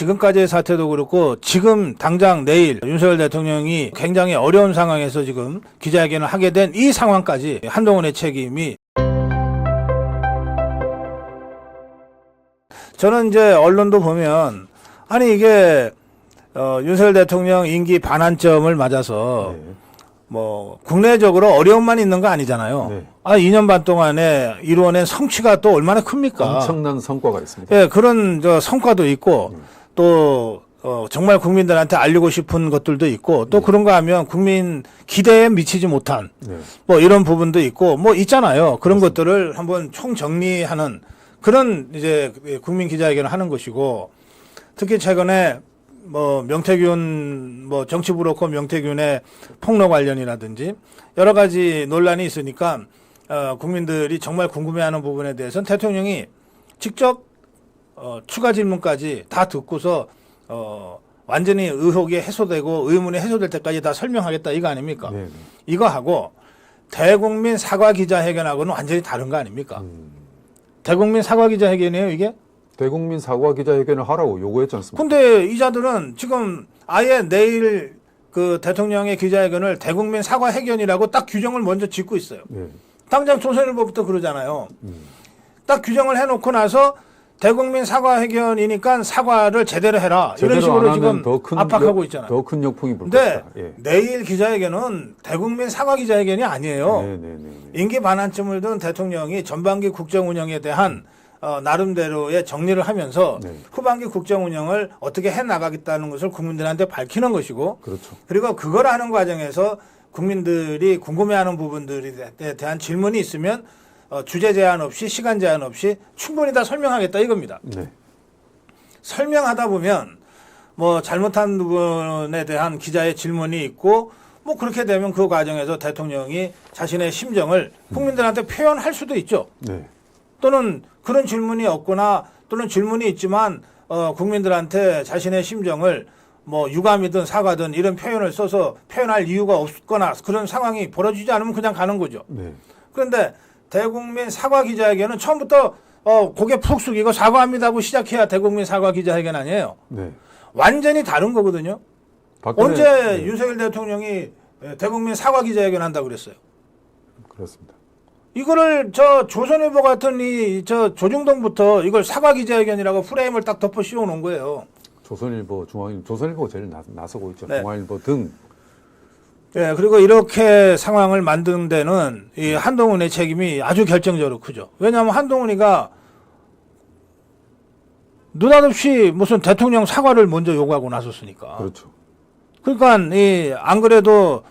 지금까지의 사태도 그렇고 지금 당장 내일 윤석열 대통령이 굉장히 어려운 상황에서 지금 기자회견을 하게 된 이 상황까지 한동훈의 책임이, 저는 이제 언론도 보면 아니 이게 윤석열 대통령 임기 반환점을 맞아서 뭐 국내적으로 어려움만 있는 거 아니잖아요. 네. 2년 반 동안에 이루어낸 성취가 또 얼마나 큽니까? 엄청난 성과가 있습니다. 예, 그런 성과도 있고 또 정말 국민들한테 알리고 싶은 것들도 있고 또 그런가 하면 국민 기대에 미치지 못한 뭐 이런 부분도 있고 뭐 있잖아요. 그런 그렇습니다. 것들을 한번 총정리하는 그런 이제 국민 기자회견을 하는 것이고, 특히 최근에 뭐 명태균 뭐 정치 브로커 명태균의 폭로 관련이라든지 여러 가지 논란이 있으니까 국민들이 정말 궁금해하는 부분에 대해서는 대통령이 직접 추가 질문까지 다 듣고서 완전히 의혹이 해소되고 의문이 해소될 때까지 다 설명하겠다 이거 아닙니까? 네. 이거 하고 대국민 사과 기자회견하고는 완전히 다른 거 아닙니까? 대국민 사과 기자회견이에요 이게? 대국민 사과 기자회견을 하라고 요구했지 않습니까? 근데 이자들은 지금 아예 내일 그 대통령의 기자회견을 대국민 사과회견이라고 딱 규정을 먼저 짓고 있어요. 네. 당장 조선일보부터 그러잖아요. 딱 규정을 해놓고 나서 대국민 사과회견이니까 사과를 제대로 해라. 이런 식으로 지금 압박하고 있잖아요. 더 큰 역풍이 불 근데 것이다. 예. 내일 기자회견은 대국민 사과 기자회견이 아니에요. 네. 임기 반환점을 둔 대통령이 전반기 국정 운영에 대한 나름대로의 정리를 하면서 후반기 국정 운영을 어떻게 해나가겠다는 것을 국민들한테 밝히는 것이고, 그렇죠. 그리고 그걸 하는 과정에서 국민들이 궁금해하는 부분들에 대한 질문이 있으면 주제 제한 없이 시간 제한 없이 충분히 다 설명하겠다 이겁니다. 네. 설명하다 보면 뭐 잘못한 부분에 대한 기자의 질문이 있고 뭐 그렇게 되면 그 과정에서 대통령이 자신의 심정을 국민들한테 표현할 수도 있죠. 네. 또는 그런 질문이 없거나 또는 질문이 있지만 국민들한테 자신의 심정을 뭐 유감이든 사과든 이런 표현을 써서 표현할 이유가 없거나 그런 상황이 벌어지지 않으면 그냥 가는 거죠. 네. 그런데 대국민 사과 기자회견은 처음부터 고개 푹 숙이고 사과합니다 하고 시작해야 대국민 사과 기자회견 아니에요. 네. 완전히 다른 거거든요. 언제 네. 윤석열 대통령이 대국민 사과 기자회견 한다고 그랬어요? 그렇습니다. 이거를 저 조선일보 같은 저 조중동부터 이걸 사과 기자회견이라고 프레임을 딱 덮어 씌워 놓은 거예요. 조선일보, 중앙일보, 조선일보가 제일 나서고 있죠. 네. 중앙일보 등. 예, 그리고 이렇게 상황을 만든 데는 이 한동훈의 책임이 아주 결정적으로 크죠. 왜냐하면 한동훈이가 느닷없이 무슨 대통령 사과를 먼저 요구하고 나섰으니까. 그렇죠. 그러니까 안 그래도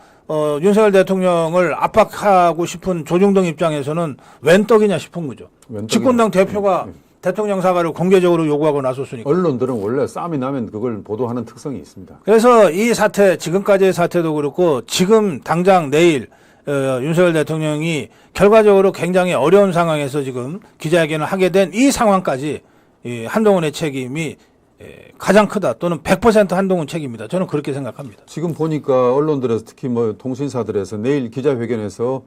윤석열 대통령을 압박하고 싶은 조중동 입장에서는 웬 떡이냐 싶은 거죠. 집권당 대표가 대통령 사과를 공개적으로 요구하고 나섰으니까. 언론들은 원래 싸움이 나면 그걸 보도하는 특성이 있습니다. 그래서 이 사태, 지금까지의 사태도 그렇고 지금 당장 내일 윤석열 대통령이 결과적으로 굉장히 어려운 상황에서 지금 기자회견을 하게 된 이 상황까지 한동훈의 책임이 가장 크다, 또는 100% 한동훈 책임이다. 저는 그렇게 생각합니다. 지금 보니까 언론들에서 특히 뭐 통신사들에서 내일 기자회견에서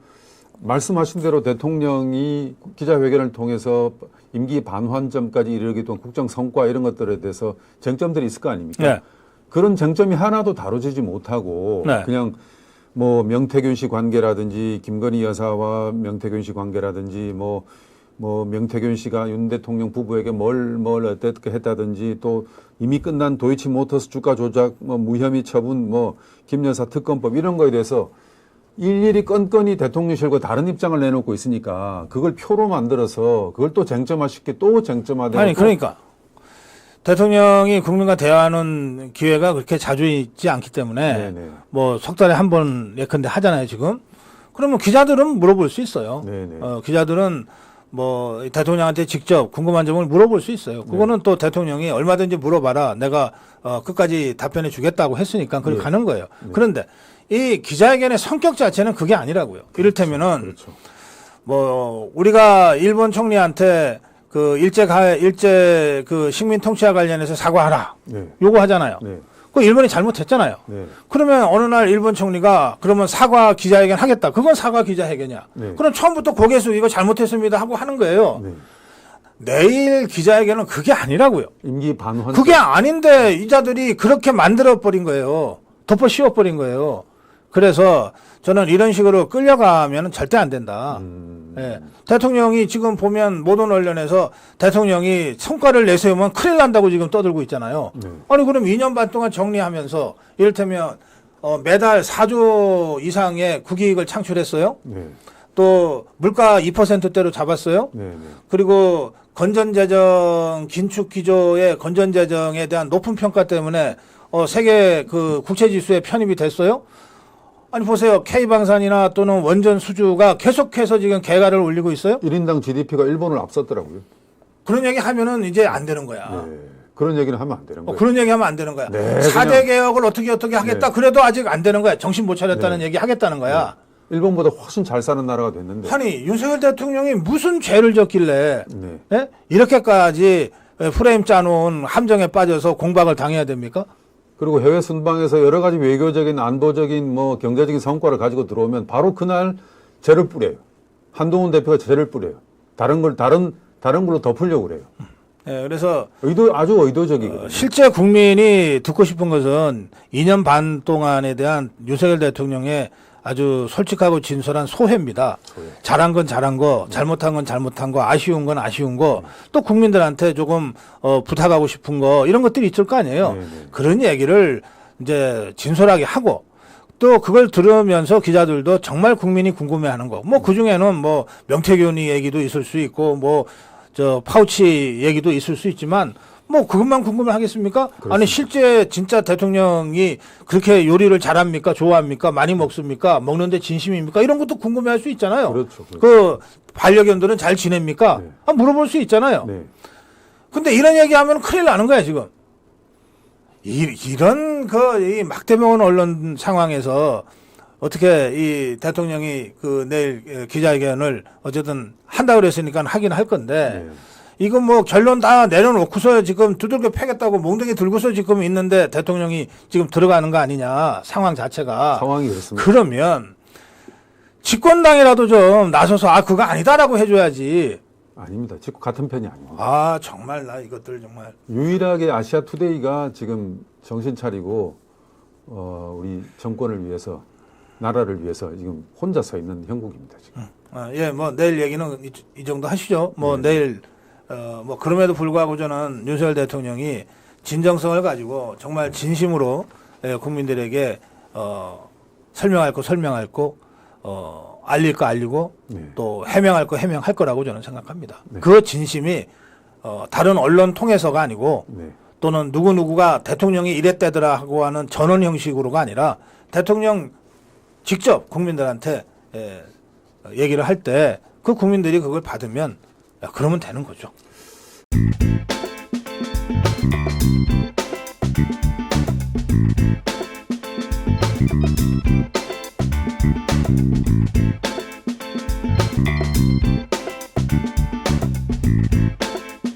말씀하신 대로 대통령이 기자회견을 통해서 임기 반환점까지 이르게 된 국정 성과 이런 것들에 대해서 쟁점들이 있을 거 아닙니까? 네. 그런 쟁점이 하나도 다뤄지지 못하고 네. 그냥 뭐 명태균 씨 관계라든지 김건희 여사와 명태균 씨 관계라든지 뭐 명태균 씨가 윤 대통령 부부에게 뭘 어떻게 했다든지 또 이미 끝난 도이치모터스 주가 조작 뭐 무혐의 처분 뭐 김 여사 특검법 이런 거에 대해서 일일이 건건이 대통령실과 다른 입장을 내놓고 있으니까 그걸 표로 만들어서 그걸 또 쟁점화시켜 또 쟁점화되고. 아니 그러니까 대통령이 국민과 대화하는 기회가 그렇게 자주 있지 않기 때문에 네네. 뭐 석 달에 한 번 예컨대 하잖아요 지금. 그러면 기자들은 물어볼 수 있어요. 네네. 기자들은 뭐 대통령한테 직접 궁금한 점을 물어볼 수 있어요. 그거는 또 대통령이 얼마든지 물어봐라. 내가 끝까지 답변해 주겠다고 했으니까 그렇게 가는 거예요. 그런데 이 기자회견의 성격 자체는 그게 아니라고요. 이를테면은 그렇죠. 뭐 우리가 일본 총리한테 그 일제 그 식민 통치와 관련해서 사과하라. 네. 요구하잖아요. 네. 그 일본이 잘못했잖아요. 네. 그러면 어느 날 일본 총리가 그러면 사과 기자회견 하겠다. 그건 사과 기자회견이야. 네. 그럼 처음부터 고개 숙이고 잘못했습니다 하고 하는 거예요. 네. 내일 기자회견은 그게 아니라고요. 임기 반환. 그게 아닌데 이자들이 그렇게 만들어버린 거예요. 덮어 씌워버린 거예요. 그래서 저는 이런 식으로 끌려가면 절대 안 된다. 예. 대통령이 지금 보면 모든 언론에서 대통령이 성과를 내세우면 큰일 난다고 지금 떠들고 있잖아요. 네. 아니 그럼 2년 반 동안 정리하면서 이를테면 매달 4조 이상의 국익을 창출했어요. 네. 또 물가 2%대로 잡았어요. 네. 네. 그리고 건전재정 긴축 기조의 건전재정에 대한 높은 평가 때문에 세계 그 국채지수에 편입이 됐어요. 아니 보세요. K방산이나 또는 원전 수주가 계속해서 지금 개가를 올리고 있어요. 1인당 GDP가 일본을 앞섰더라고요. 그런 얘기 하면은 이제 안 되는 거야. 네. 그런 얘기는 하면 안 되는 거예요. 그런 얘기 하면 안 되는 거야. 네, 4대 개혁을 어떻게 하겠다. 네. 그래도 아직 안 되는 거야. 정신 못 차렸다는 얘기 하겠다는 거야. 일본보다 훨씬 잘 사는 나라가 됐는데. 아니 윤석열 대통령이 무슨 죄를 졌길래 네. 예? 이렇게까지 프레임 짜놓은 함정에 빠져서 공박을 당해야 됩니까? 그리고 해외 순방에서 여러 가지 외교적인 안보적인 뭐 경제적인 성과를 가지고 들어오면 바로 그날 죄를 뿌려요. 한동훈 대표가 죄를 뿌려요. 다른 걸로 덮으려고 그래요. 예, 그래서 아주 의도적이거든요. 실제 국민이 듣고 싶은 것은 2년 반 동안에 대한 윤석열 대통령의 아주 솔직하고 진솔한 소회입니다. 소회. 잘한 건 잘한 거, 잘못한 건 잘못한 거, 아쉬운 건 아쉬운 거, 또 국민들한테 조금 부탁하고 싶은 거 이런 것들이 있을 거 아니에요. 네네. 그런 얘기를 이제 진솔하게 하고 또 그걸 들으면서 기자들도 정말 국민이 궁금해하는 거. 뭐 그 중에는 뭐 명태균 얘기도 있을 수 있고 뭐 저 파우치 얘기도 있을 수 있지만 뭐 그것만 궁금해하겠습니까? 그렇습니다. 아니 실제 진짜 대통령이 그렇게 요리를 잘합니까? 좋아합니까? 많이 먹습니까? 먹는데 진심입니까? 이런 것도 궁금해할 수 있잖아요. 그렇죠. 그 반려견들은 잘 지냅니까? 네. 물어볼 수 있잖아요. 네. 근데 이런 얘기하면 큰일 나는 거야 지금. 이런 이 막대먹은 언론 상황에서 어떻게 이 대통령이 그 내일 기자회견을 어쨌든 한다고 그랬으니까 하긴 할 건데 네. 이거 뭐 결론 다 내려놓고서 지금 두들겨 패겠다고 몽둥이 들고서 지금 있는데 대통령이 지금 들어가는 거 아니냐 상황 자체가. 상황이 그렇습니다. 그러면 집권당이라도 좀 나서서 그거 아니다라고 해줘야지. 아닙니다. 지금 같은 편이 아닙니다. 정말 나 이것들 정말. 유일하게 아시아 투데이가 지금 정신 차리고 우리 정권을 위해서 나라를 위해서 지금 혼자 서 있는 형국입니다. 지금. 예, 뭐 내일 얘기는 이 정도 하시죠. 뭐 내일 뭐 그럼에도 불구하고 저는 윤석열 대통령이 진정성을 가지고 정말 진심으로 국민들에게 설명할 거 알릴 거 알리고 네. 또 해명할 거 해명할 거라고 저는 생각합니다. 네. 그 진심이 다른 언론 통해서가 아니고 네. 또는 누구누구가 대통령이 이랬대더라 하고 하는 전원 형식으로가 아니라 대통령 직접 국민들한테 얘기를 할 때 그 국민들이 그걸 받으면 그러면 되는 거죠.